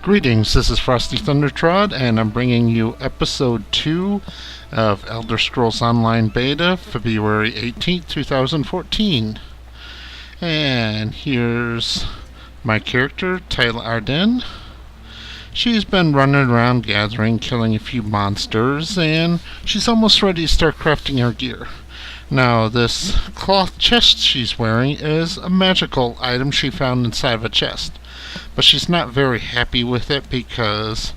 Greetings, this is Frosty Thundertrod, and I'm bringing you episode 2 of Elder Scrolls Online Beta, February 18th, 2014. And here's my character, Tyler Arden. She's been running around gathering, killing a few monsters, and she's almost ready to start crafting her gear. Now, this cloth chest she's wearing is a magical item she found inside of a chest. But she's not very happy with it because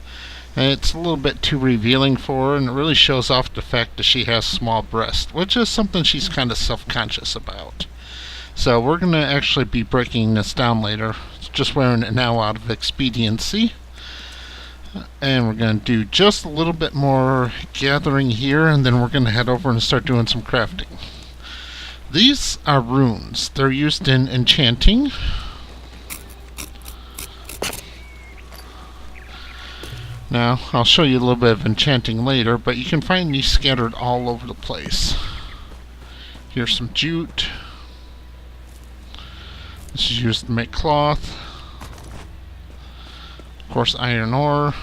it's a little bit too revealing for her, and it really shows off the fact that she has small breasts, which is something she's kind of self-conscious about. So we're going to actually be breaking this down later. Just wearing it now out of expediency. And we're going to do just a little bit more gathering here, and then we're going to head over and start doing some crafting. These are runes. They're used in enchanting. Now, I'll show you a little bit of enchanting later, but you can find these scattered all over the place. Here's some jute. This is used to make cloth. Of course, iron ore.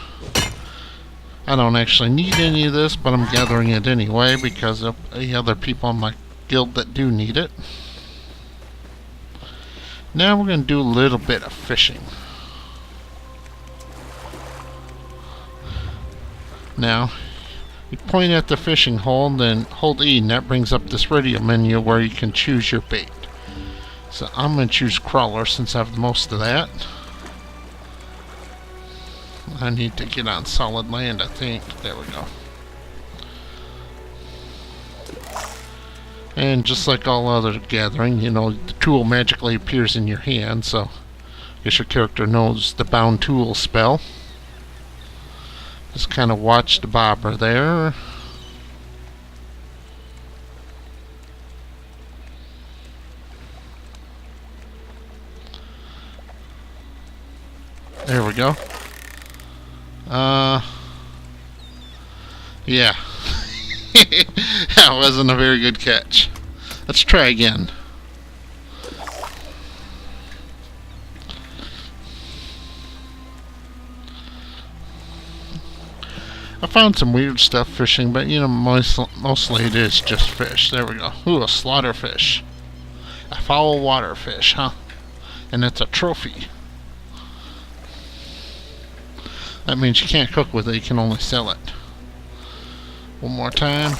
I don't actually need any of this, but I'm gathering it anyway because of the other people in my guild that do need it. Now we're going to do a little bit of fishing. Now, you point at the fishing hole, then hold E, and that brings up this radio menu where you can choose your bait. So I'm going to choose crawler since I have most of that. I need to get on solid land, I think. There we go. And just like all other gathering, you know, the tool magically appears in your hand, so I guess your character knows the bound tool spell. Just kind of watch the bobber there. There we go. Yeah. That wasn't a very good catch. Let's try again. I found some weird stuff fishing, but you know, mostly it is just fish. There we go. Ooh, a slaughterfish. A foul water fish, huh? And it's a trophy. That means you can't cook with it, you can only sell it. One more time.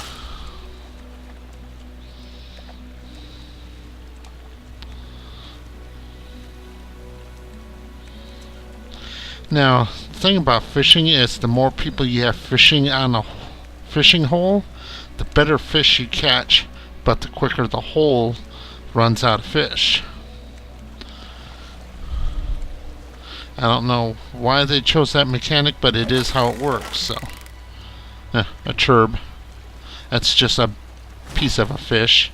Now, the thing about fishing is the more people you have fishing on a fishing hole, the better fish you catch, but the quicker the hole runs out of fish. I don't know why they chose that mechanic, but it is how it works, so. A churb. That's just a piece of a fish.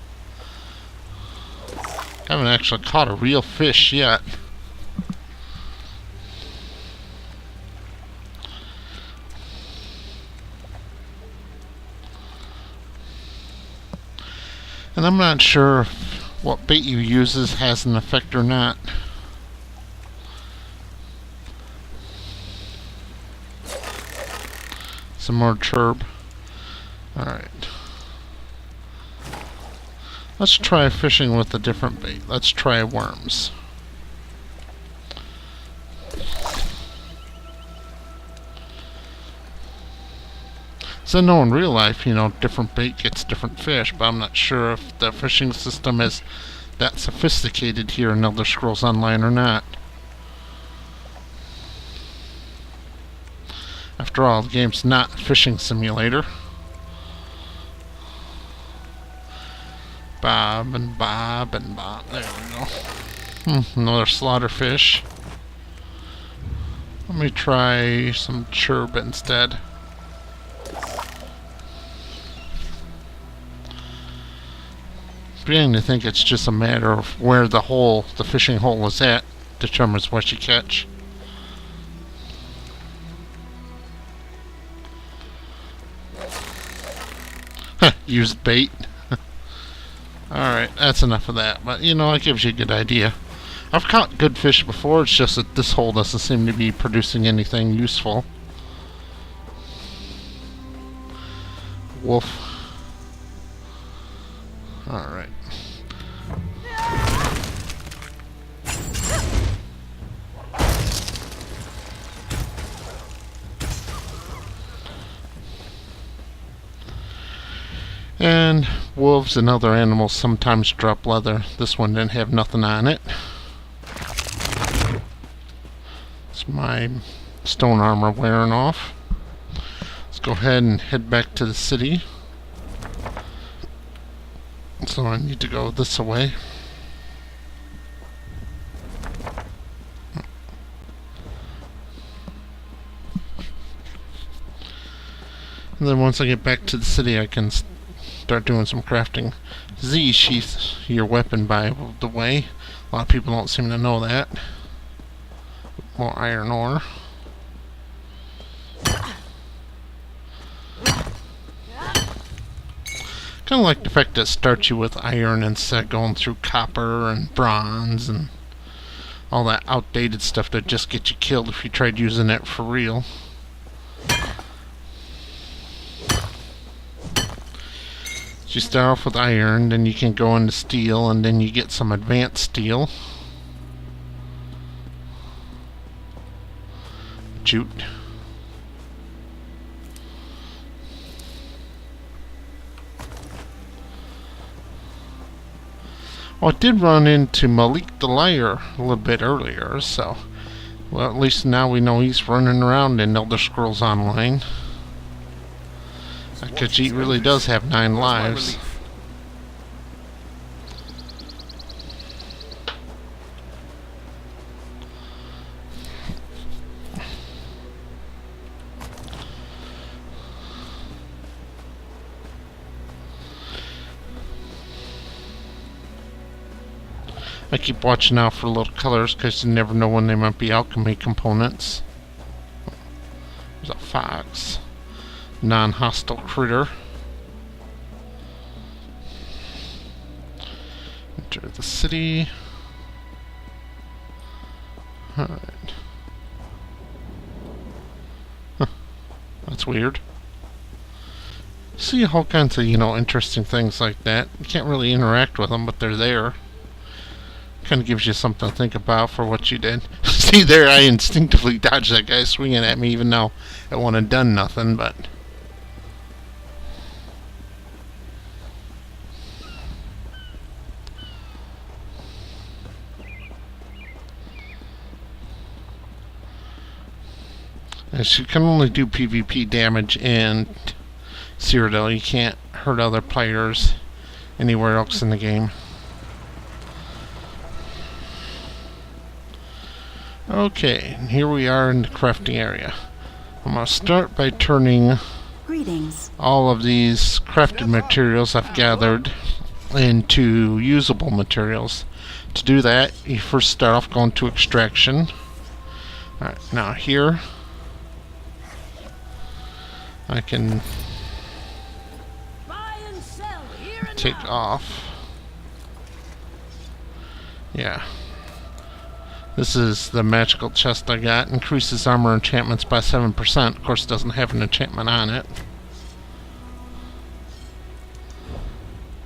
Haven't actually caught a real fish yet. And I'm not sure if what bait you uses has an effect or not. Some more chirp. Alright. Let's try fishing with a different bait. Let's try worms. So I know in real life, you know, different bait gets different fish, but I'm not sure if the fishing system is that sophisticated here in Elder Scrolls Online or not. After all, the game's not a fishing simulator. Bob and bob and bob. There we go. Another slaughterfish. Let me try some chirp instead. Beginning to think it's just a matter of where the fishing hole is at, determines what you catch. Use bait. Alright, that's enough of that. But, you know, it gives you a good idea. I've caught good fish before, it's just that this hole doesn't seem to be producing anything useful. Wolf. Alright. And wolves and other animals sometimes drop leather. This one didn't have nothing on it. It's my stone armor wearing off. Let's go ahead and head back to the city. So I need to go this way. And then once I get back to the city, I can start doing some crafting. Z, sheath your weapon, by the way. A lot of people don't seem to know that. More iron ore. Kind of like the fact that it starts you with iron instead of going through copper and bronze and all that outdated stuff that just gets you killed if you tried using it for real. So you start off with iron, then you can go into steel, and then you get some advanced steel. Jute. Oh, I did run into Malik the Liar a little bit earlier, so... Well, at least now we know he's running around in Elder Scrolls Online. That Khajiit really does have 9 lives. I keep watching out for little colors because you never know when they might be alchemy components. There's a fox. Non-hostile critter. Enter the city. Alright. Huh. That's weird. See all kinds of, interesting things like that. You can't really interact with them, but they're there. Kind of gives you something to think about for what you did. See there, I instinctively dodged that guy swinging at me even though it wouldn't have done nothing, but... And she can only do PvP damage in Cyrodiil. You can't hurt other players anywhere else in the game. Okay, and here we are in the crafting area. I'm going to start by turning all of these crafted materials I've gathered into usable materials. To do that, you first start off going to extraction. Alright, now here I can take off. Yeah. This is the magical chest I got. Increases armor enchantments by 7%. Of course, it doesn't have an enchantment on it.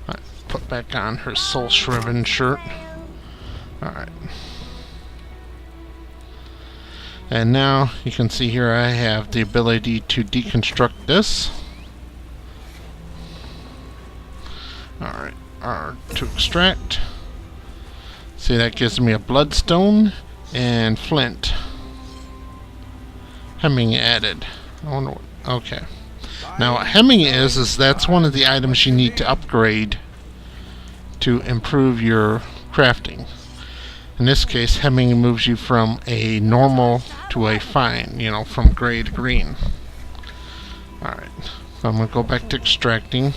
Right, put back on her soul shriven shirt. Alright. And now you can see here I have the ability to deconstruct this. Alright, R to extract. See, that gives me a bloodstone and flint. Hemming added. I wonder what, okay. Now what hemming is that's one of the items you need to upgrade to improve your crafting. In this case, hemming moves you from a normal to a fine, from gray to green. Alright, so I'm going to go back to extracting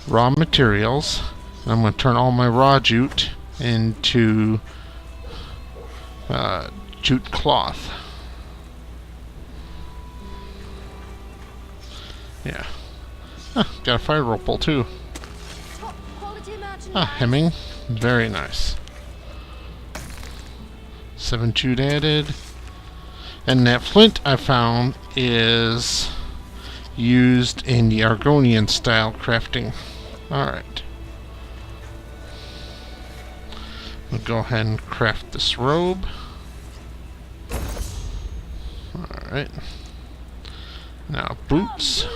raw materials. I'm going to turn all my raw jute into jute cloth. Yeah. Got a fire whirlpool too. Hemming. Very nice. 7 jute added. And that flint I found is used in the Argonian style crafting. Alright. We'll go ahead and craft this robe. Alright. Now boots.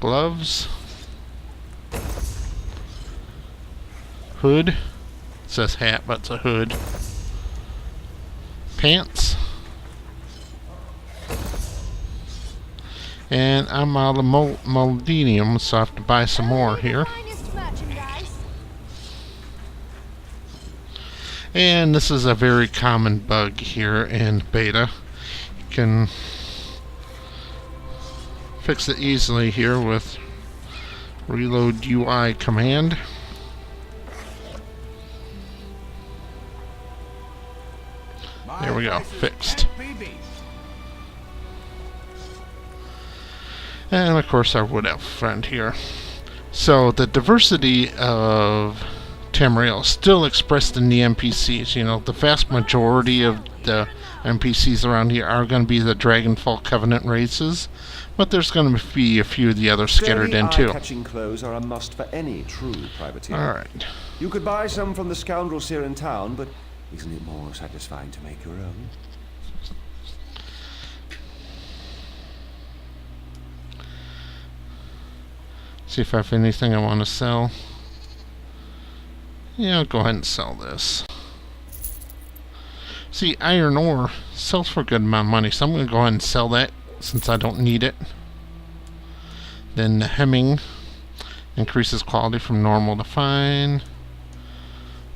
Gloves. Hood. It says hat, but it's a hood. Pants. And I'm out of molybdenum, so I have to buy some more here. And this is a very common bug here in beta. You can fix it easily here with reload UI command. There we go, fixed. And of course our wood elf friend here. So the diversity of Tamriel is still expressed in the NPCs. You know, the vast majority of the NPCs around here are going to be the Dragonfall Covenant races, but there's going to be a few of the others scattered in too. Eye-catching clothes are a must for any true privateer. Alright. You could buy some from the scoundrels here in town, but isn't it more satisfying to make your own? See if I have anything I want to sell. Yeah, I'll go ahead and sell this. See, iron ore sells for a good amount of money, so I'm going to go ahead and sell that since I don't need it. Then the hemming increases quality from normal to fine.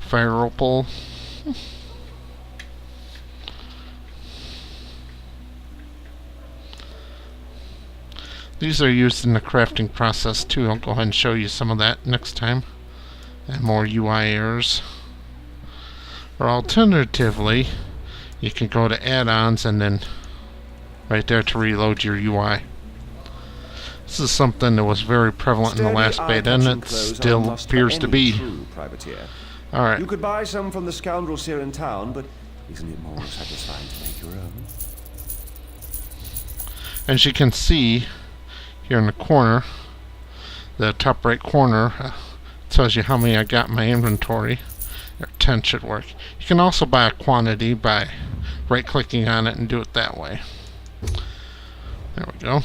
Fire opal. These are used in the crafting process too. I'll go ahead and show you some of that next time. And more UI errors. Or alternatively, you can go to add-ons and then right there to reload your UI. This is something that was very prevalent in the last beta, and it still appears to be. Alright. You could buy some from the scoundrels here in town, but isn't it more satisfying to make your own? As you can see here in the corner, the top right corner tells you how many I got in my inventory. 10 should work. You can also buy a quantity by right-clicking on it and do it that way. There we go.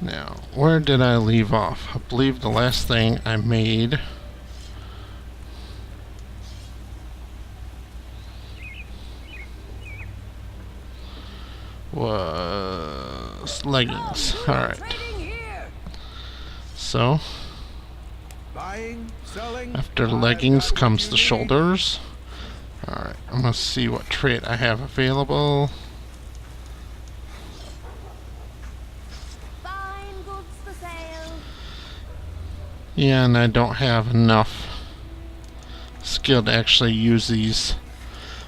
Now, where did I leave off? I believe the last thing I made was leggings. Alright. So, after leggings comes the shoulders. Alright, I'm going to see what trait I have available. Yeah, and I don't have enough skill to actually use these.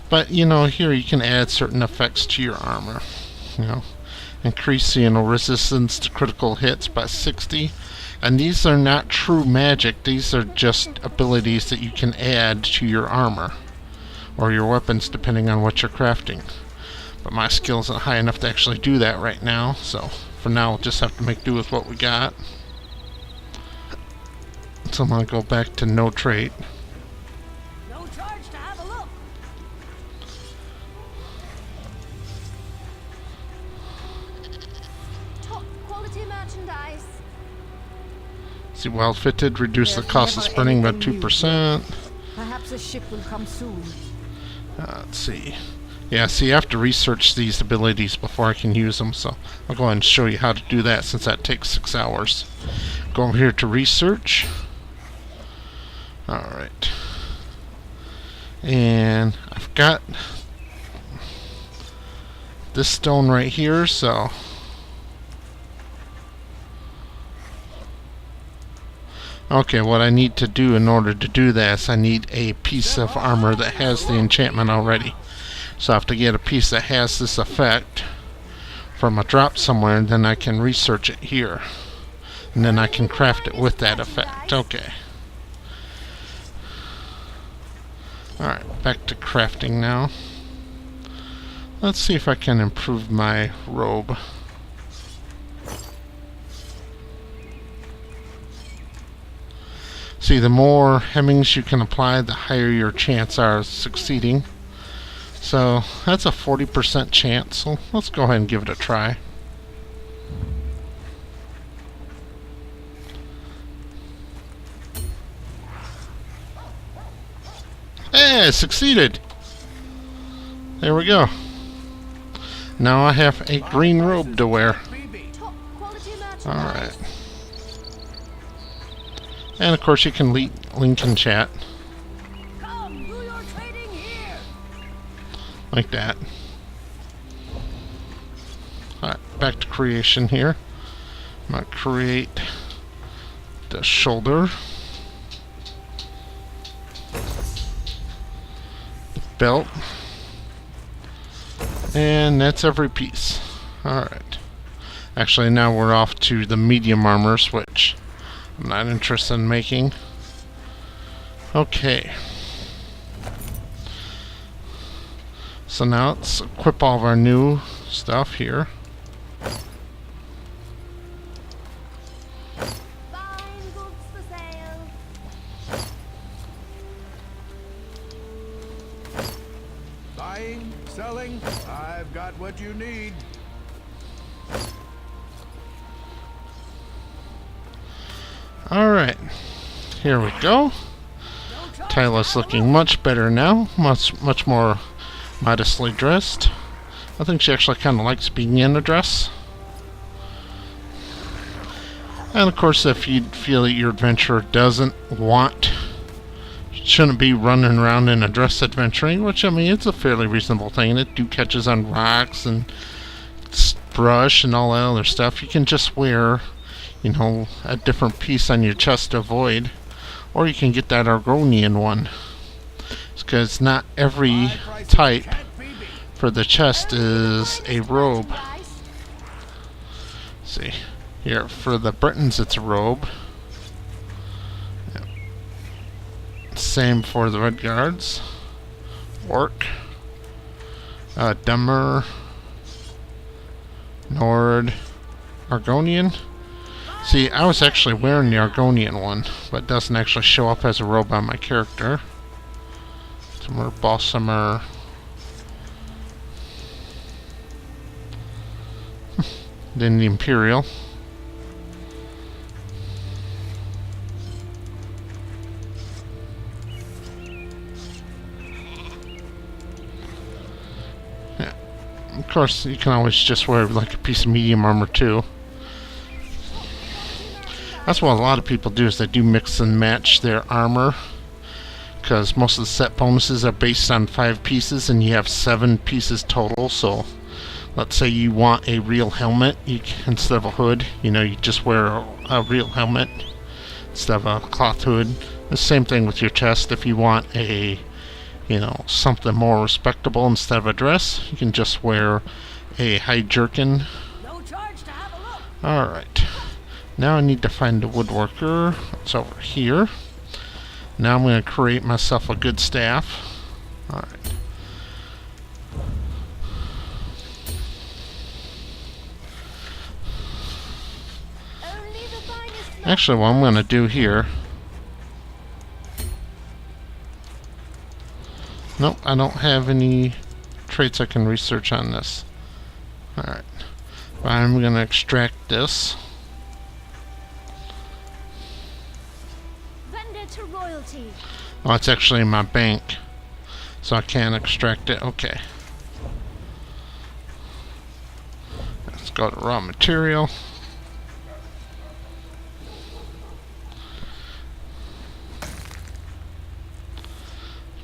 But, you know, here you can add certain effects to your armor. You know, increase, you know, resistance to critical hits by 60. And these are not true magic. These are just abilities that you can add to your armor or your weapons, depending on what you're crafting. But my skill isn't high enough to actually do that right now, so for now we'll just have to make do with what we got. So I'm going to go back to no trait. No charge to have a look. Top quality merchandise. See, well fitted, reduce the cost of sprinting by 2%. Perhaps a ship will come soon. Let's see. Yeah, see, I have to research these abilities before I can use them, so I'll go ahead and show you how to do that since that takes 6 hours. Go over here to research. Alright. And I've got this stone right here, so okay, what I need to do in order to do that is I need a piece of armor that has the enchantment already. So I have to get a piece that has this effect from a drop somewhere, and then I can research it here. And then I can craft it with that effect. Okay. Alright, back to crafting now. Let's see if I can improve my robe. See, the more hemmings you can apply, the higher your chance are of succeeding. So that's a 40% chance, so let's go ahead and give it a try. Hey, I succeeded! There we go. Now I have a green robe to wear. Alright. And of course you can link in chat. Come, do your trading here. Like that. Alright, back to creation here. I'm going to create the shoulder. The belt. And that's every piece. Alright. Actually, now we're off to the medium armors, which I'm not interested in making. Okay. So now let's equip all of our new stuff here. Fine goods for sale. Buying, selling, I've got what you need. Alright. Here we go. Tyla's looking much better now. Much more modestly dressed. I think she actually kind of likes being in a dress. And of course, if you feel that your adventurer shouldn't be running around in a dress adventuring, which, I mean, it's a fairly reasonable thing. It catches on rocks and brush and all that other stuff. You can just wear, you know, a different piece on your chest to avoid. Or you can get that Argonian one. It's because not every type for the chest is a robe. See, here, for the Britons it's a robe. Yep. Same for the Red Guards. Orc. Dummer. Nord. Argonian. See, I was actually wearing the Argonian one, but it doesn't actually show up as a robe on my character. Somewhere Balsamer. Then the Imperial. Yeah. Of course, you can always just wear like a piece of medium armor too. That's what a lot of people do, is they do mix and match their armor, because most of the set bonuses are based on 5 pieces and you have 7 pieces total. So let's say you want a real helmet, instead of a hood, you know, you just wear a real helmet instead of a cloth hood. The same thing with your chest. If you want a, you know, something more respectable instead of a dress, you can just wear a hide jerkin. No charge to have a look. Alright. Now I need to find the woodworker. It's over here. Now I'm going to create myself a good staff. Alright. Only the finest. Actually, what I'm going to do here... Nope, I don't have any traits I can research on this. Alright. I'm going to extract this. To royalty. Oh, it's actually in my bank, so I can't extract it. Okay. Let's go to raw material.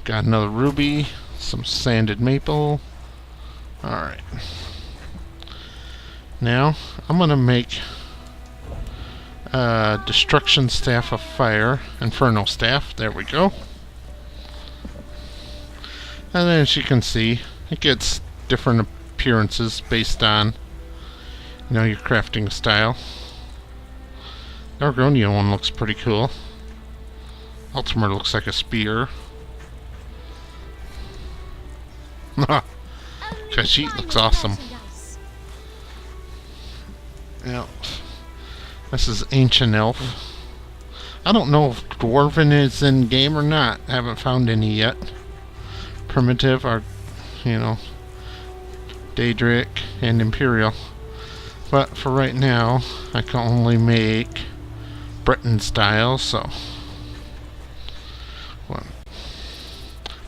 Got another ruby, some sanded maple. Alright. Now, I'm going to make destruction staff of fire, inferno staff. There we go. And then, as you can see, it gets different appearances based on, you know, your crafting style. Argonian one looks pretty cool. Ultimate looks like a spear. Khajiit looks awesome. Yeah. This is Ancient Elf. I don't know if Dwarven is in game or not. I haven't found any yet. Primitive are, you know, Daedric and Imperial. But for right now, I can only make Breton style, so well,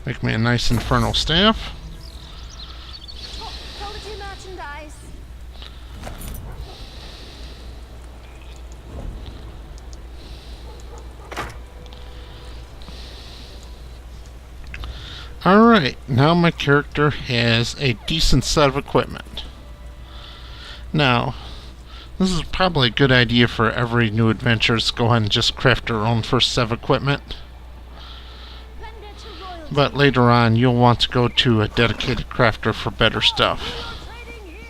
make me a nice infernal staff. Quality merchandise. Alright, now my character has a decent set of equipment. Now, this is probably a good idea for every new adventure to go ahead and just craft their own first set of equipment. Render to royalty. But later on, you'll want to go to a dedicated crafter for better stuff. Trading here.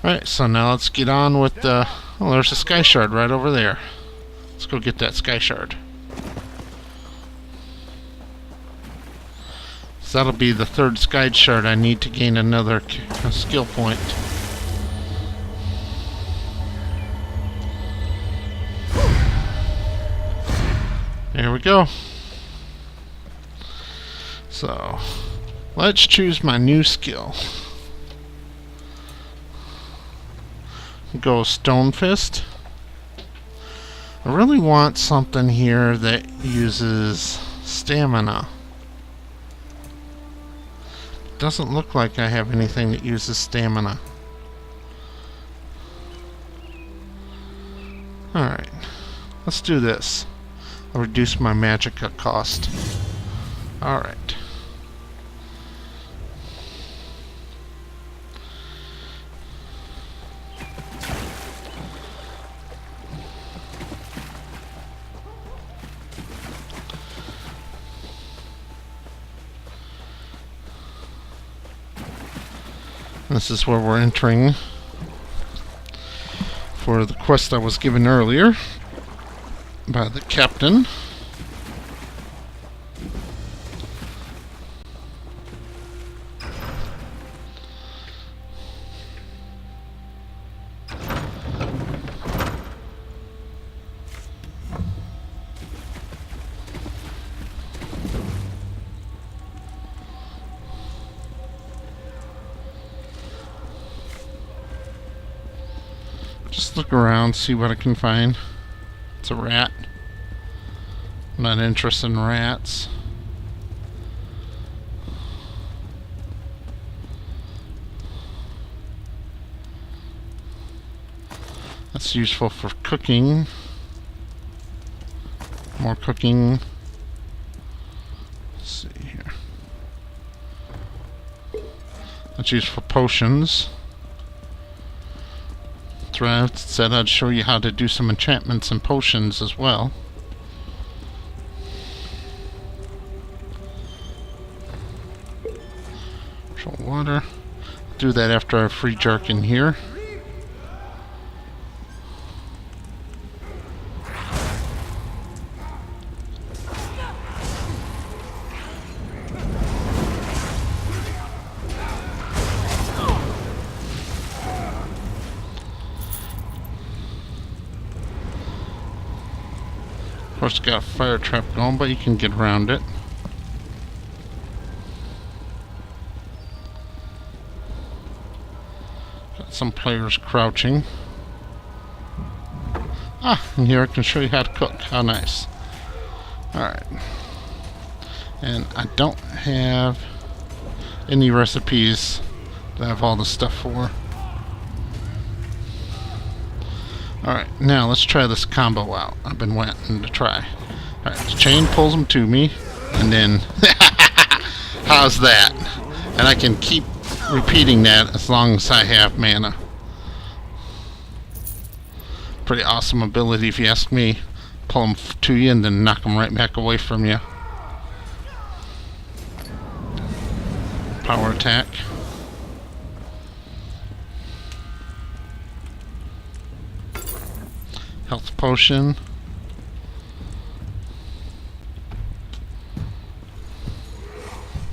Alright, so now let's get on with the... Oh, there's a sky shard right over there. Let's go get that sky shard. So that'll be the third sky shard I need to gain another skill point. There we go. So, let's choose my new skill. Go Stone Fist. I really want something here that uses stamina. Doesn't look like I have anything that uses stamina. Alright, let's do this. I'll reduce my magicka cost. Alright. This is where we're entering for the quest I was given earlier by the captain. Just look around, see what I can find. It's a rat. I'm not interested in rats. That's useful for cooking. More cooking. Let's see here. That's used for potions. I said I'd show you how to do some enchantments and potions as well. Control water. Do that after I free Jark in here. Of course, got a fire trap going, but you can get around it. Got some players crouching. Ah, and here I can show you how to cook. How nice. Alright. And I don't have any recipes that I have all the stuff for. Alright, now let's try this combo out. I've been wanting to try. Alright, the chain pulls them to me, and then... how's that? And I can keep repeating that as long as I have mana. Pretty awesome ability if you ask me. Pull them to you and then knock them right back away from you. Power attack. Health potion.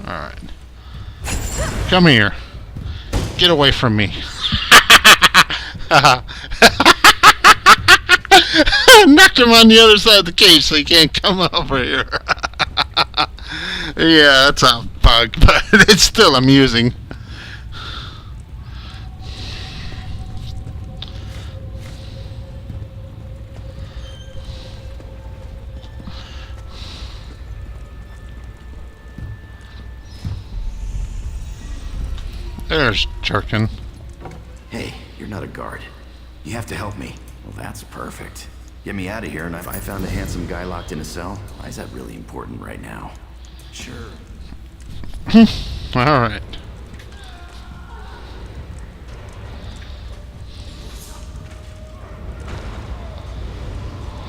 Alright. Come here. Get away from me. Knocked him on the other side of the cage so he can't come over here. Yeah, that's a bug, but it's still amusing. There's Jerkin. Hey, you're not a guard. You have to help me. Well, that's perfect. Get me out of here, and if I found a handsome guy locked in a cell, why is that really important right now? Sure. Alright.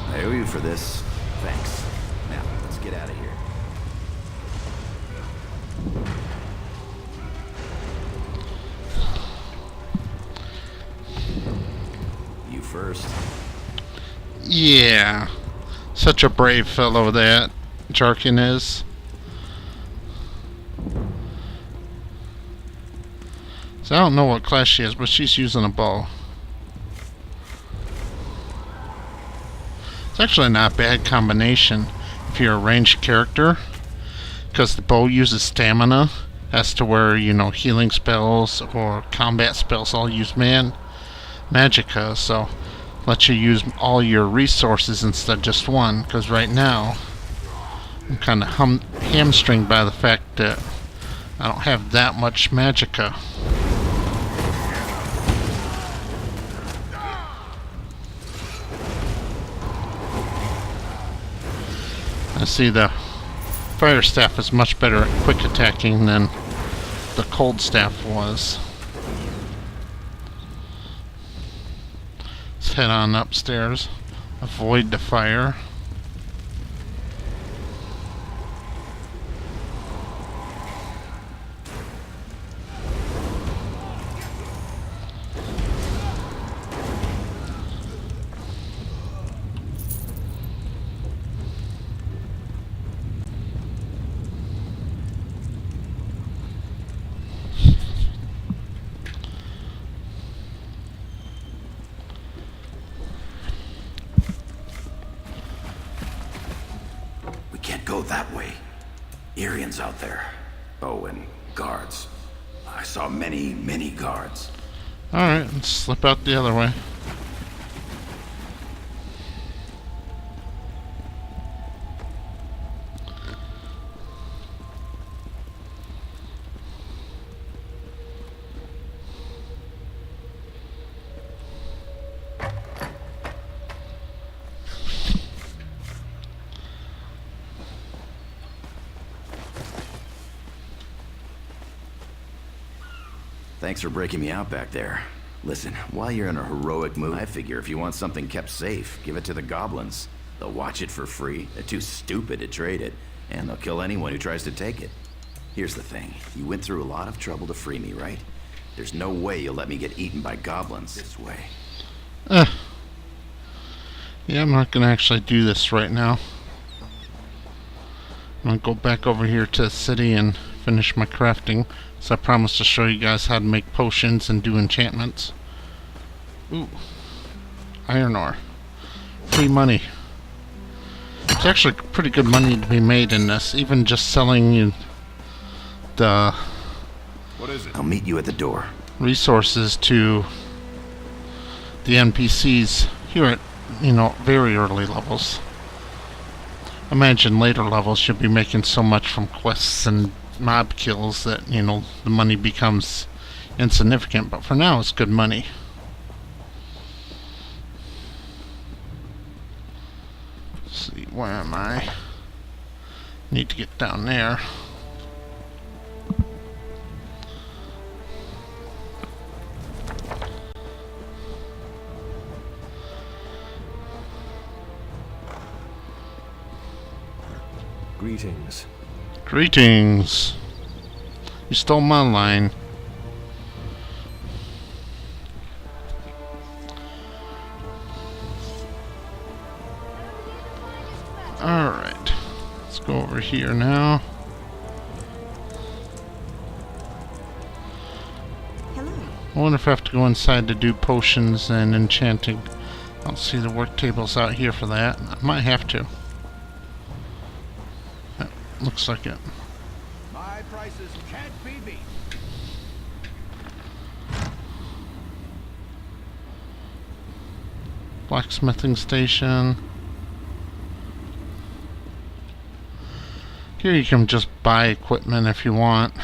I owe you for this. Thanks. Now, let's get out of here. You first. Yeah. Such a brave fellow that Jerkin is. So I don't know what class she is, but she's using a bow. It's actually not a bad combination if you're a ranged character, because the bow uses stamina as to where, you know, healing spells or combat spells all use magicka, so lets you use all your resources instead of just one, because right now I'm kind of hamstringed by the fact that I don't have that much magicka. I see the fire staff is much better at quick attacking than the cold staff was. Let's head on upstairs. Avoid the fire. Can't go that way. Arians out there. Oh, and guards. I saw many, many guards. Alright, let's slip out the other way. Thanks for breaking me out back there. Listen, while you're in a heroic mood, I figure if you want something kept safe, give it to the goblins. They'll watch it for free. They're too stupid to trade it, and they'll kill anyone who tries to take it. Here's the thing. You went through a lot of trouble to free me, right? There's no way you'll let me get eaten by goblins this way. Yeah, I'm not gonna actually do this right now. I'm gonna go back over here to the city and finish my crafting. So I promised to show you guys how to make potions and do enchantments. Ooh. Iron ore. Free money. It's actually pretty good money to be made in this, even just selling you the What is it? I'll meet you at the door. resources to the NPCs here at, you know, very early levels. Imagine later levels you'll be making so much from quests and mob kills that, you know, the money becomes insignificant, but for now it's good money. Let's see, where am I? Need to get down there. Greetings. Greetings. You stole my line. Go over here now. Hello. I wonder if I have to go inside to do potions and enchanting. I don't see the work tables out here for that. I might have to. That looks like it. My prices can't be beat. Blacksmithing station. Here you can just buy equipment if you want.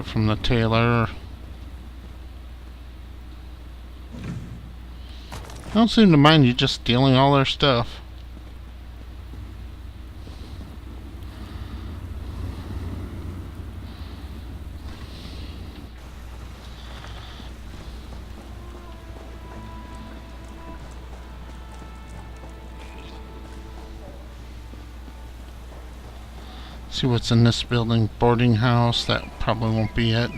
From the tailor. I don't seem to mind you just stealing all their stuff. See what's in this building. Boarding house. That probably won't be it.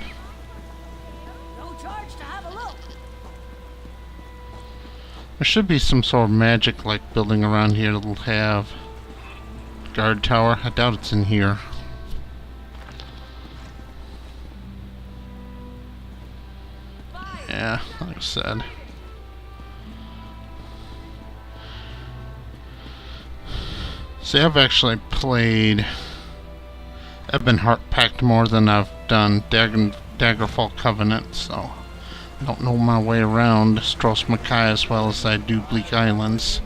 No charge to have a look. There should be some sort of magic like building around here that'll have guard tower. I doubt it's in here. Yeah, like I said. See, I've actually played Ebonheart Pact more than I've done Daggerfall Covenant, so I don't know my way around Stros Mackay as well as I do Bleak Islands.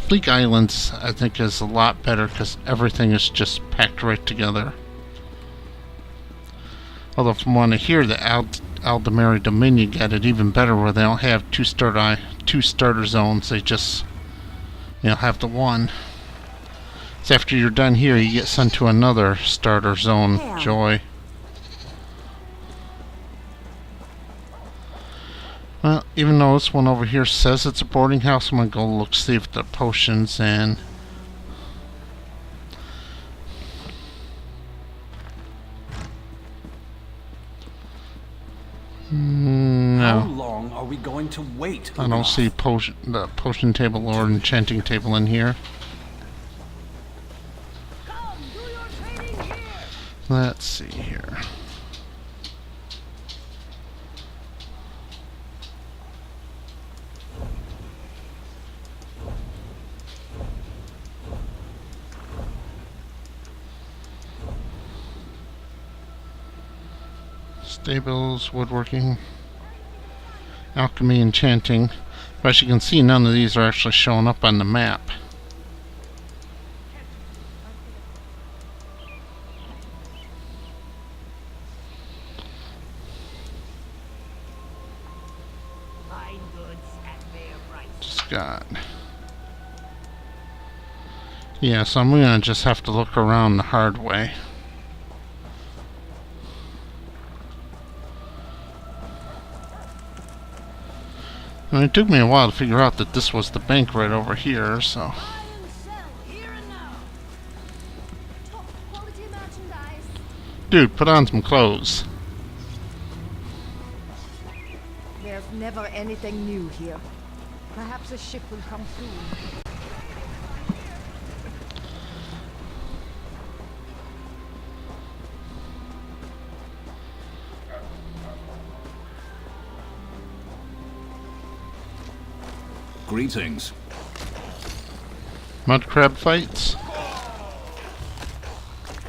Bleak Islands, I think, is a lot better because everything is just packed right together. Although from what I hear, the Aldemary Dominion get it even better, where they don't have two starter zones. They just, have the one. So after you're done here, you get sent to another starter zone. Yeah. Joy. Well, even though this one over here says it's a boarding house, I'm gonna go look, see if the potions and How no, long are we going to wait? I don't see the potion table or enchanting table in here. Come, do your trading here. Let's see here. Stables, woodworking, alchemy, enchanting. But as you can see, none of these are actually showing up on the map. Fine goods at fair price. Just got. Yeah, so I'm gonna just have to look around the hard way. And it took me a while to figure out that this was the bank right over here, so. Buy and sell here and now. Top quality merchandise. Dude, put on some clothes. There's never anything new here. Perhaps a ship will come soon. Greetings. Mud crab fights?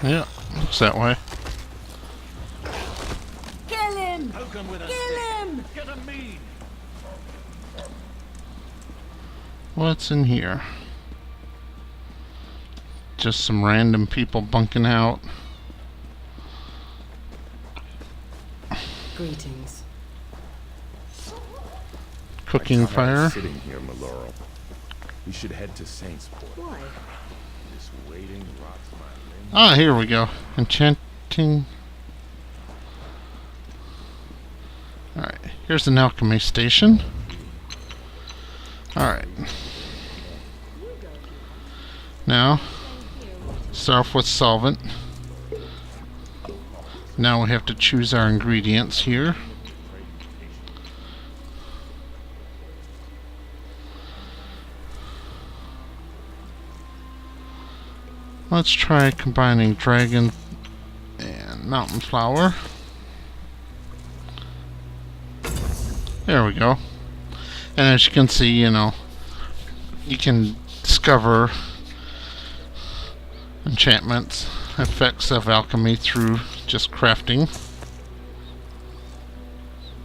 Yeah, looks that way. Kill him! Poke 'em with a Kill stick. him! Get 'em mean. What's in here? Just some random people bunking out. Greetings. Cooking fire. Sitting here, Maloro. We should head to Saintsport. Why? This waiting rots my limbs. Ah, here we go. Enchanting. Alright, here's an alchemy station. Alright. Now, start off with solvent. Now we have to choose our ingredients here. Let's try combining dragon and mountain flower. There we go. And as you can see, you know, you can discover enchantments, effects of alchemy through just crafting.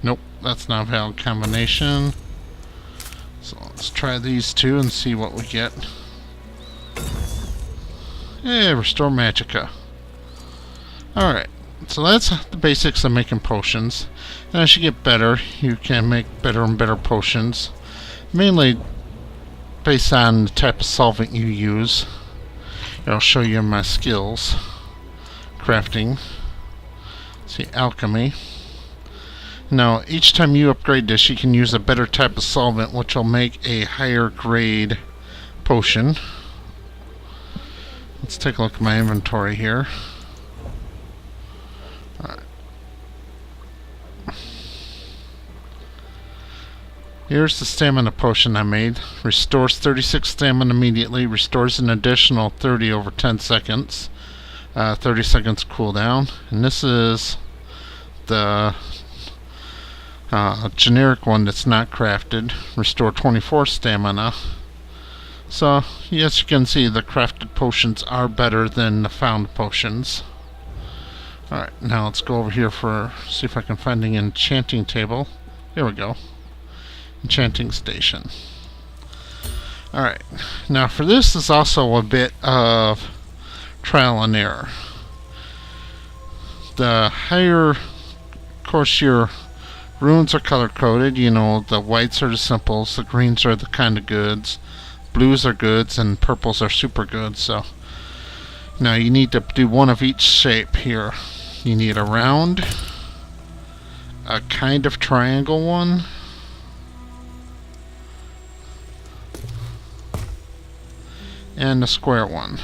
Nope, that's not a valid combination. So let's try these two and see what we get. Hey, restore magicka. Alright, so that's the basics of making potions. And as you get better, you can make better and better potions. Mainly based on the type of solvent you use. I'll show you my skills. Crafting. See, alchemy. Now, each time you upgrade this, you can use a better type of solvent, which will make a higher grade potion. Let's take a look at my inventory here. Alright. Here's the stamina potion I made. Restores 36 stamina immediately. Restores an additional 30 over 10 seconds. 30 seconds cooldown. And this is the generic one that's not crafted. Restore 24 stamina. So, yes, you can see the crafted potions are better than the found potions. Alright, now let's go over here for, see if I can find the enchanting table. Here we go. Enchanting station. Alright, now for this is also a bit of trial and error. The higher, of course, your runes are color coded. You know, the whites are the simples, the greens are the kind of goods, blues are goods, and purples are super goods. So now you need to do one of each shape here. You need a round, a kind of triangle one, and a square one.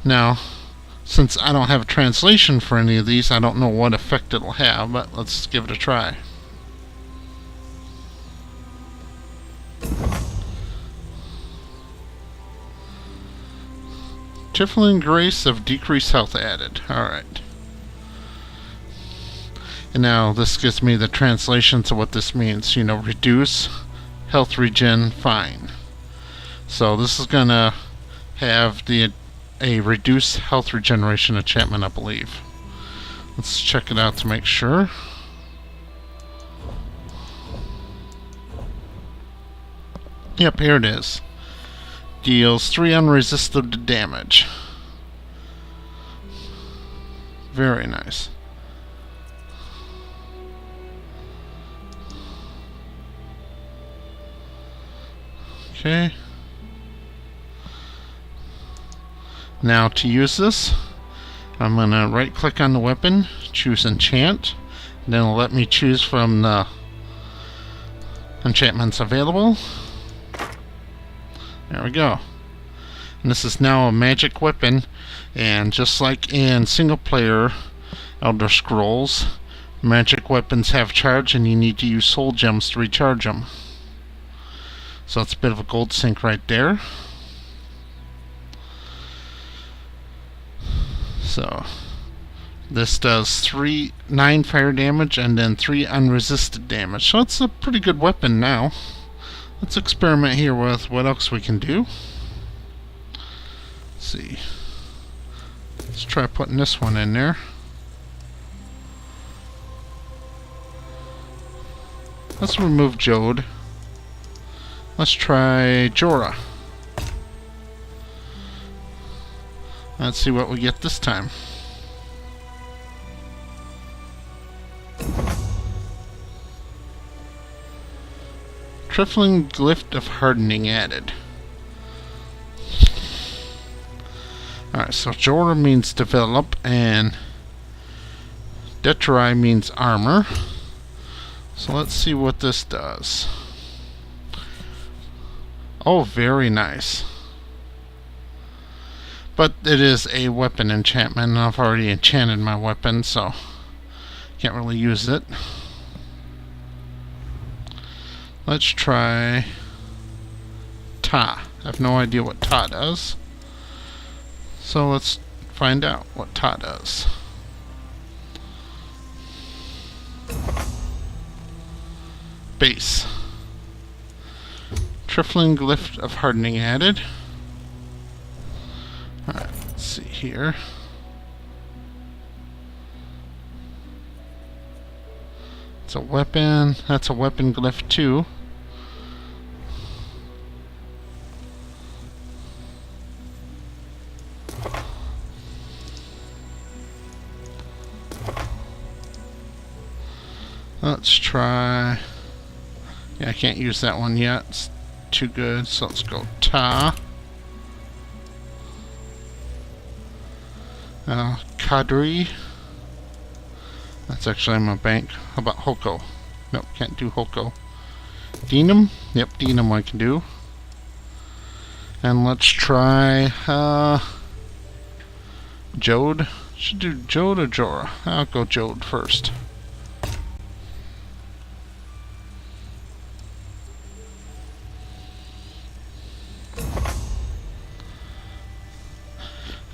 Now, since I don't have a translation for any of these, I don't know what effect it'll have, but let's give it a try. Tiefling Grace of Decreased Health added. Alright. And now this gives me the translations of what this means. You know, reduce, health regen, fine. So this is gonna have a reduce health regeneration enchantment, I believe. Let's check it out to make sure. Yep, here it is. Deals 3 unresisted damage. Very nice. Okay. Now to use this, I'm going to right click on the weapon, choose enchant, and then it'll let me choose from the enchantments available. There we go. And this is now a magic weapon, and just like in single player Elder Scrolls, magic weapons have charge and you need to use soul gems to recharge them. So it's a bit of a gold sink right there. So this does 9 fire damage and then 3 unresisted damage. So it's a pretty good weapon now. Let's experiment here with what else we can do. Let's see. Let's try putting this one in there. Let's remove Jode. Let's try Jorah. Let's see what we get this time. Trifling Glyph of Hardening added. Alright, so Jorah means develop, and Detrai means armor. So let's see what this does. Oh, very nice. But it is a weapon enchantment, and I've already enchanted my weapon, so can't really use it. Let's try Ta. I have no idea what Ta does. So let's find out what Ta does. Base. Trifling Glyph of Hardening added. Alright, let's see here. It's a weapon. That's a weapon glyph too. Let's try... Yeah, I can't use that one yet. It's too good. So let's go Ta. Kadri. That's actually in my bank. How about Hoko? Nope, can't do Hoko. Dinam? Yep, Dinam I can do. And let's try Jode. Should do Jode or Jorah. I'll go Jode first.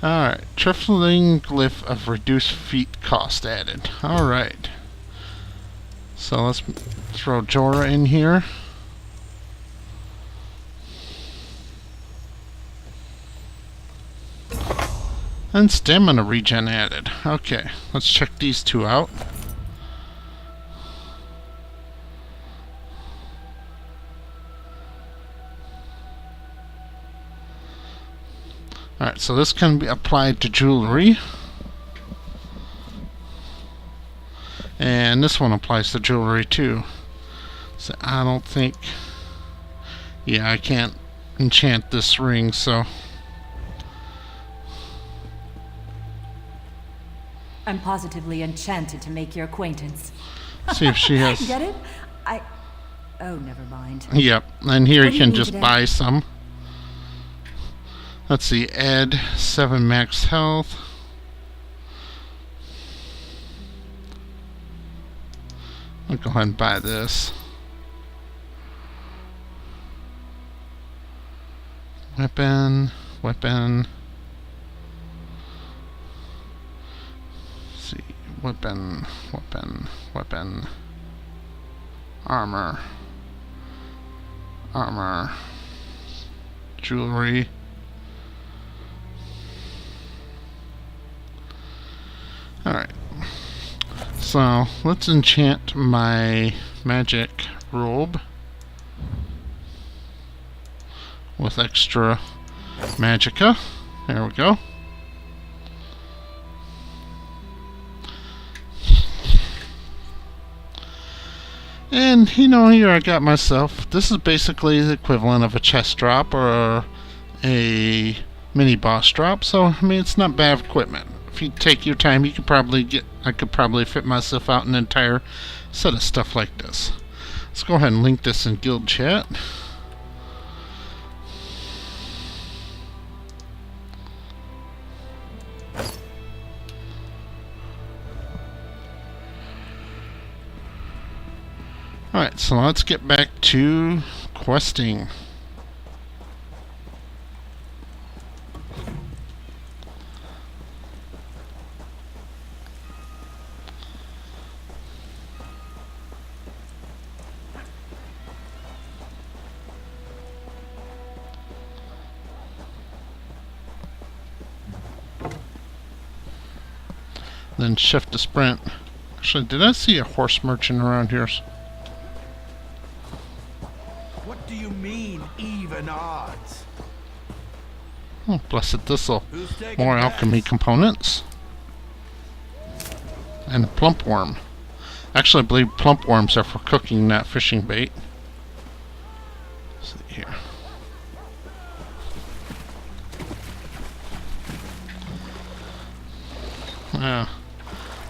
Alright, Trifling Glyph of Reduced Feet Cost added. Alright. So let's throw Jorah in here. And Stamina Regen added. Okay, let's check these two out. Alright, so this can be applied to jewelry. And this one applies to jewelry too. So I don't think... Yeah, I can't enchant this ring, so... I'm positively enchanted to make your acquaintance. See if she has... Get it? Oh, never mind. Yep, and here What you do you can need just today? buy some. Let's see, add 7 max health. I'll go ahead and buy this. Weapon. Let's see, weapon. Armor. Jewelry. Alright, so let's enchant my magic robe with extra magicka. There we go. And, you know, here I got myself, this is basically the equivalent of a chest drop or a mini boss drop, so, I mean, it's not bad equipment. If you take your time, you could probably I could probably fit myself out an entire set of stuff like this. Let's go ahead and link this in guild chat. Alright, so let's get back to questing. Then shift to sprint. Actually, did I see a horse merchant around here? What do you mean, even odds? Oh, Blessed Thistle. Who's taking More bets? alchemy components. And a plump worm. Actually, I believe plump worms are for cooking, not fishing bait. Let's see here.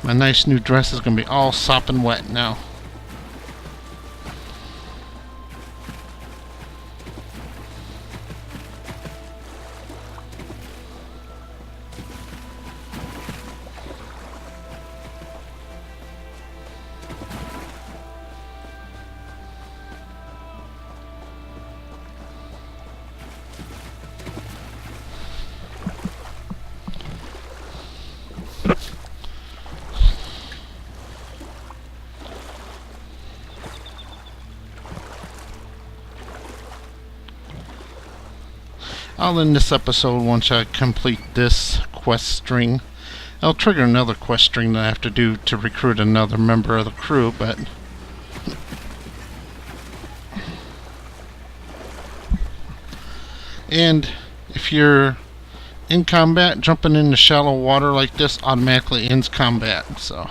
My nice new dress is going to be all sopping wet now. I'll end this episode once I complete this quest string. I'll trigger another quest string that I have to do to recruit another member of the crew, but... And if you're in combat, jumping into shallow water like this automatically ends combat, so...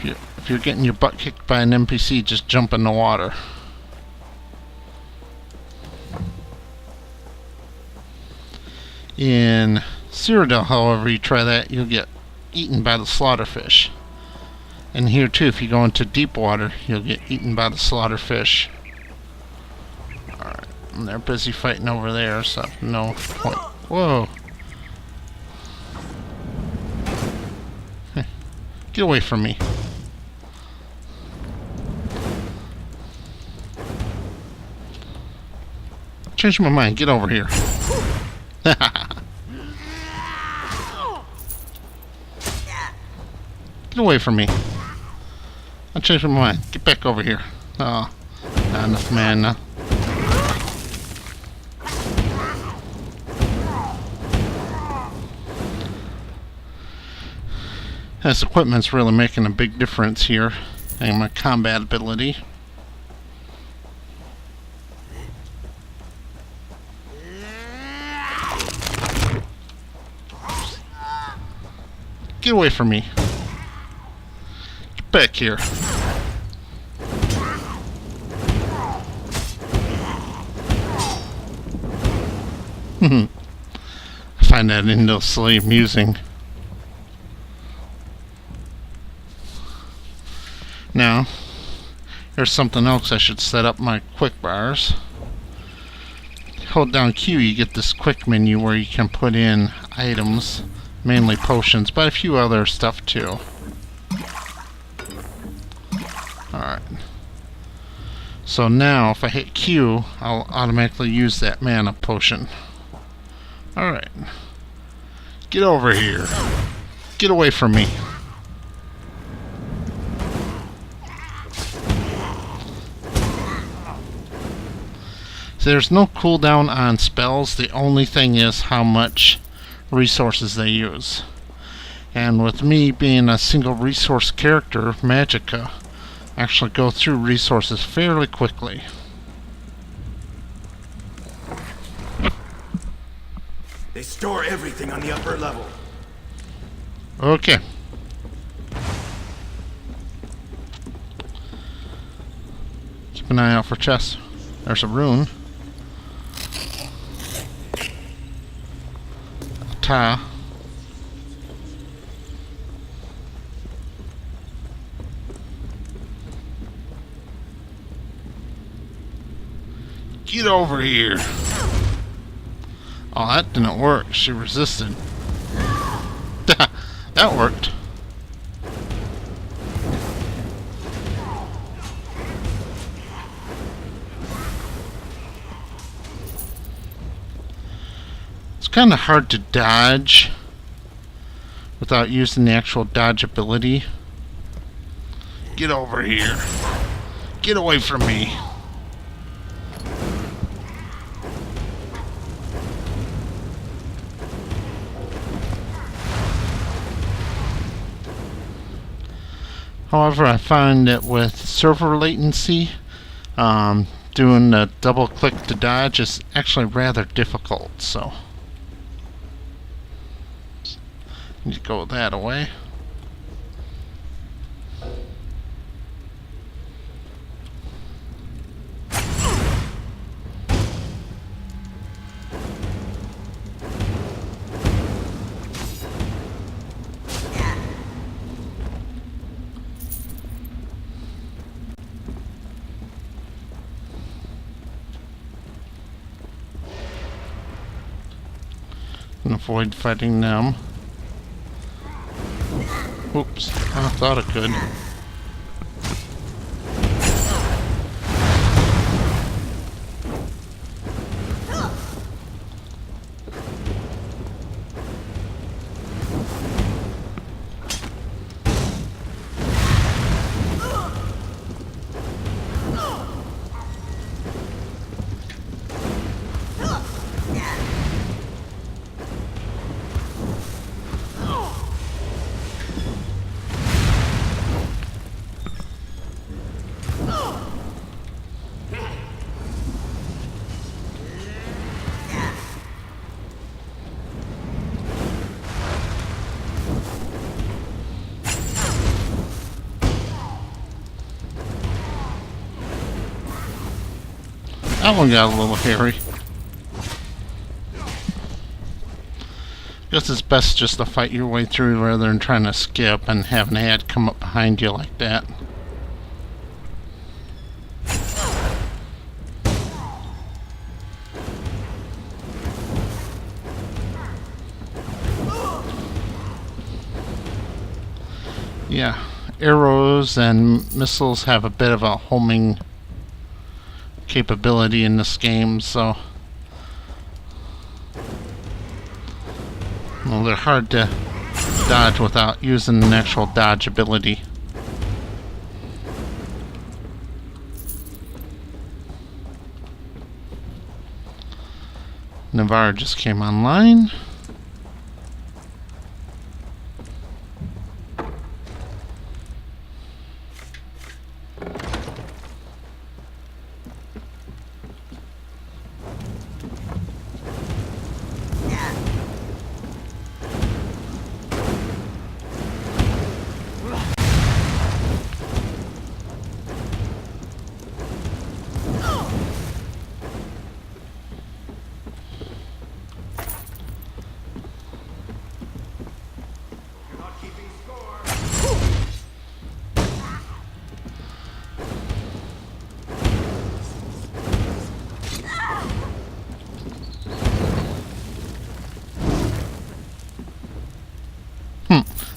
If you're getting your butt kicked by an NPC, just jump in the water. In Cyrodiil, however, you try that, you'll get eaten by the slaughterfish. And here too, if you go into deep water, you'll get eaten by the slaughterfish. Alright, and they're busy fighting over there, so no point. Whoa! Get away from me. Change my mind, get over here. Get away from me. I changed my mind. Get back over here. Oh, not enough mana. This equipment's really making a big difference here in my combat ability. Get away from me. Get back here. I find that endlessly amusing. Now, there's something else I should set up my quick bars. Hold down Q, you get this quick menu where you can put in items. Mainly potions, but a few other stuff too. Alright. So now, if I hit Q, I'll automatically use that mana potion. Alright. Get over here. Get away from me. So there's no cooldown on spells. The only thing is how much resources they use. And with me being a single resource character, Magicka, actually go through resources fairly quickly. They store everything on the upper level. Okay. Keep an eye out for chests. There's a rune. Ta. Get over here. Oh, that didn't work. She resisted. That worked. It's kind of hard to dodge without using the actual dodge ability. Get over here. Get away from me. However, I find that with server latency, doing the double click to dodge is actually rather difficult, so need to go that away. And avoid fighting them. Oops, I thought I could. That one got a little hairy. Guess it's best just to fight your way through rather than trying to skip and have an ad come up behind you like that. Yeah, arrows and missiles have a bit of a homing capability in this game, so well, they're hard to dodge without using an actual dodge ability. Navarre just came online.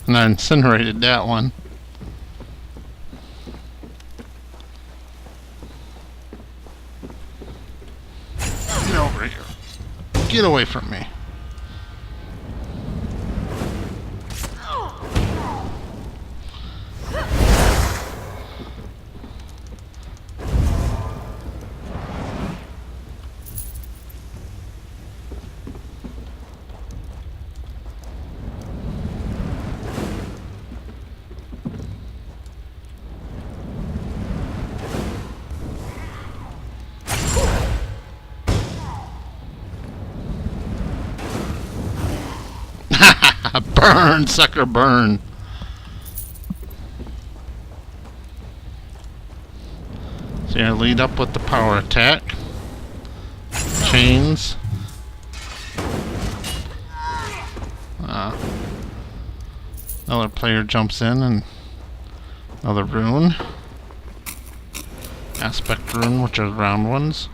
And I incinerated that one. Get over here. Get away from me. Burn, sucker, burn. So you're gonna lead up with the power attack. Chains. Another player jumps in and another rune. Aspect rune, which are round ones.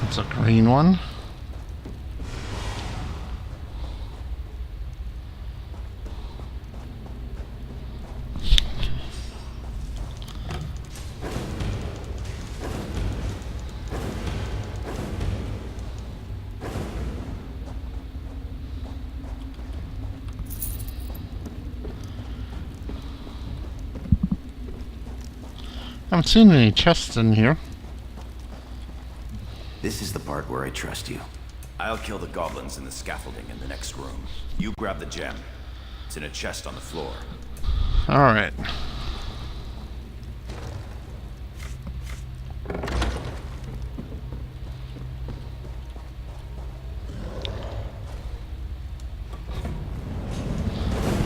It's a green one. I haven't seen any chests in here. This is the part where I trust you. I'll kill the goblins in the scaffolding in the next room. You grab the gem. It's in a chest on the floor. Alright.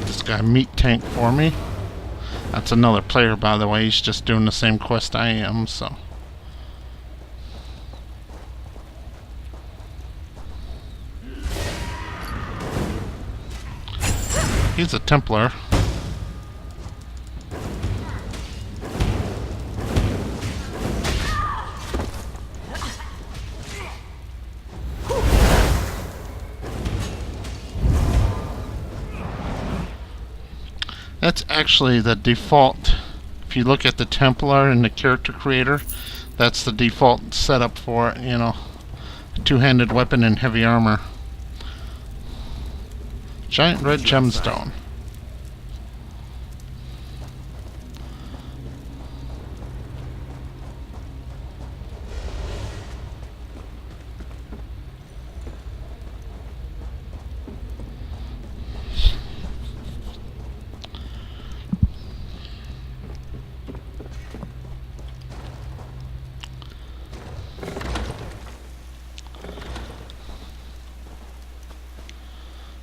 This guy meat tank for me. That's another player, by the way. He's just doing the same quest I am, so. He's a Templar. That's actually the default. If you look at the Templar in the character creator, that's the default setup for it, you know. A two-handed weapon and heavy armor. Giant red gemstone.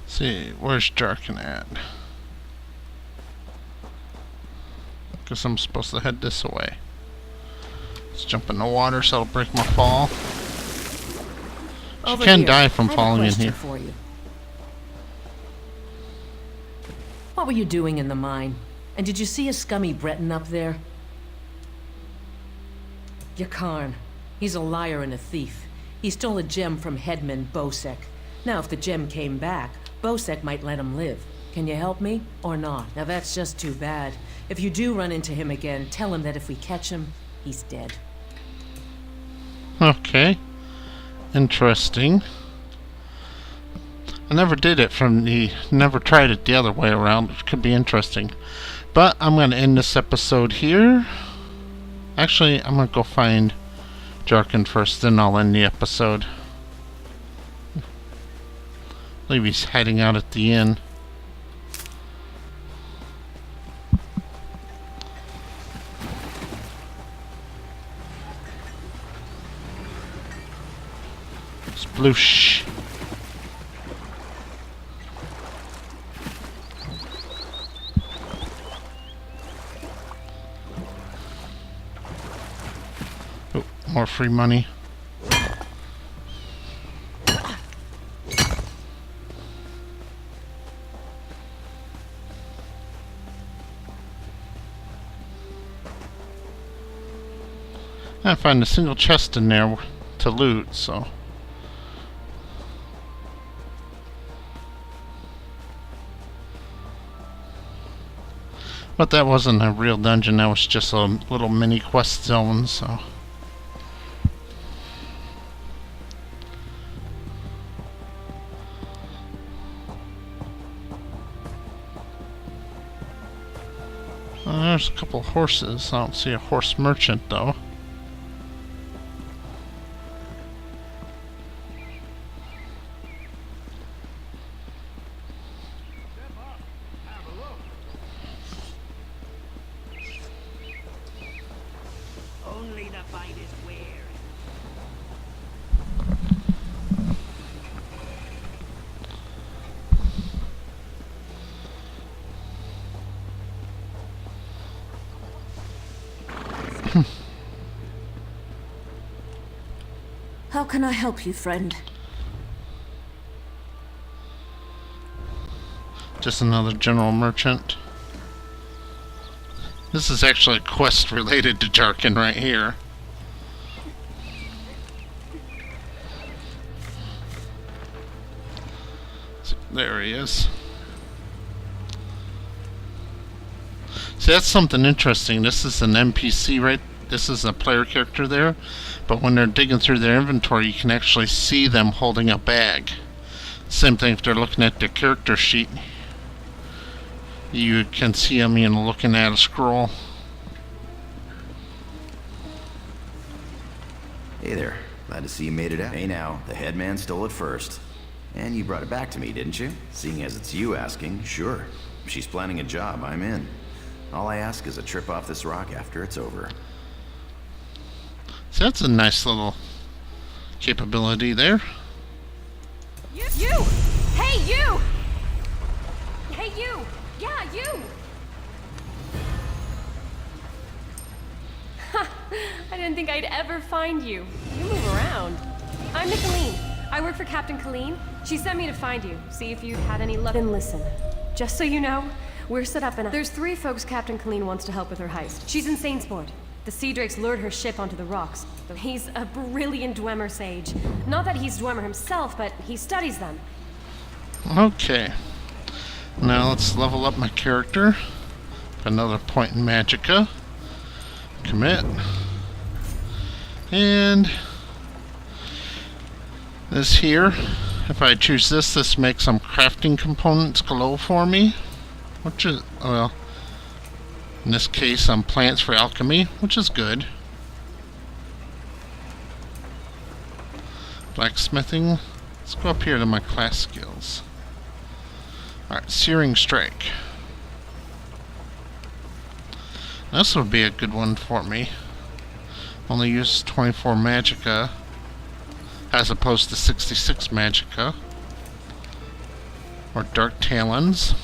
See, where's Jarkin at? Guess I'm supposed to head this way. Let's jump in the water so it'll break my fall. She Over can here. die from I have a falling in question here. for you. What were you doing in the mine? And did you see a scummy Breton up there? Yakarn. He's a liar and a thief. He stole a gem from headman Bosek. Now, if the gem came back, Bosek might let him live. Can you help me, or not? Now, that's just too bad. If you do run into him again, tell him that if we catch him, he's dead. Okay. Interesting. I never did it never tried it the other way around. It could be interesting. But I'm going to end this episode here. Actually, I'm going to go find Jarkin first, then I'll end the episode. I believe he's hiding out at the inn. Sploosh. Oh, more free money. I find a single chest in there to loot, so. But that wasn't a real dungeon, that was just a little mini quest zone, so. There's a couple horses. I don't see a horse merchant though. Only the finest wares. How can I help you, friend? Just another general merchant. This is actually a quest related to Jarkin right here. So, there he is. See, that's something interesting. This is an NPC, right? This is a player character there. But when they're digging through their inventory, you can actually see them holding a bag. Same thing if they're looking at their character sheet. You can see them, you know, looking at a scroll. Hey there. Glad to see you made it out. Hey now, the headman stole it first. And you brought it back to me, didn't you? Seeing as it's you asking, sure. If she's planning a job, I'm in. All I ask is a trip off this rock after it's over. So that's a nice little capability there. You! Hey, you! Hey, you! Yeah, you! I didn't think I'd ever find you. You move around. I'm Nicolene. I work for Captain Colleen. She sent me to find you, see if you'd had any luck. Then listen, just so you know, we're set up in a... There's 3 folks Captain Colleen wants to help with her heist. She's in Sainsport. The Sea Drakes lured her ship onto the rocks. He's a brilliant Dwemer sage. Not that he's Dwemer himself, but he studies them. Okay. Now let's level up my character. Another point in Magicka. Commit. And this here, if I choose this, this makes some crafting components glow for me. Which is, well, in this case, some plants for alchemy, which is good. Blacksmithing. Let's go up here to my class skills. Alright, Searing Strike. This would be a good one for me. Only use 24 Magicka as opposed to 66 Magicka. Or Dark Talons.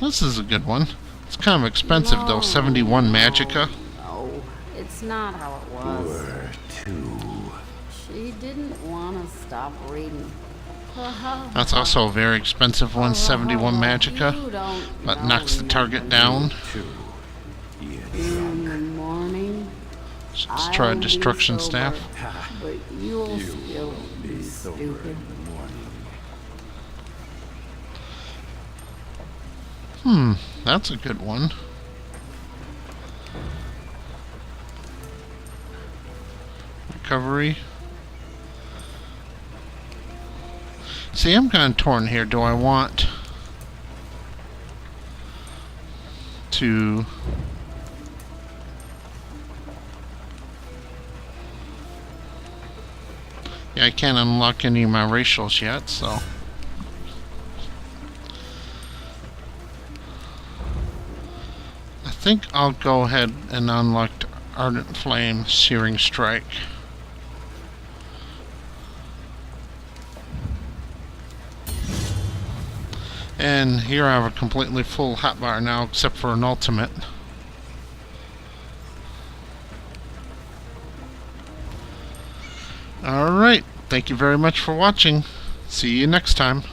This is a good one. It's kind of expensive though, 71 Magica. No, it's not how it was. She didn't want to stop reading. That's also a very expensive one, 71 Magica, but knocks the target down. In the morning, Let's try a destruction staff. but you'll still be stupid. That's a good one. Recovery. See, I'm kind of torn here. Do I want to... Yeah, I can't unlock any of my racials yet, so... I think I'll go ahead and unlock Ardent Flame, Searing Strike. And here I have a completely full hotbar now, except for an ultimate. Alright, thank you very much for watching. See you next time.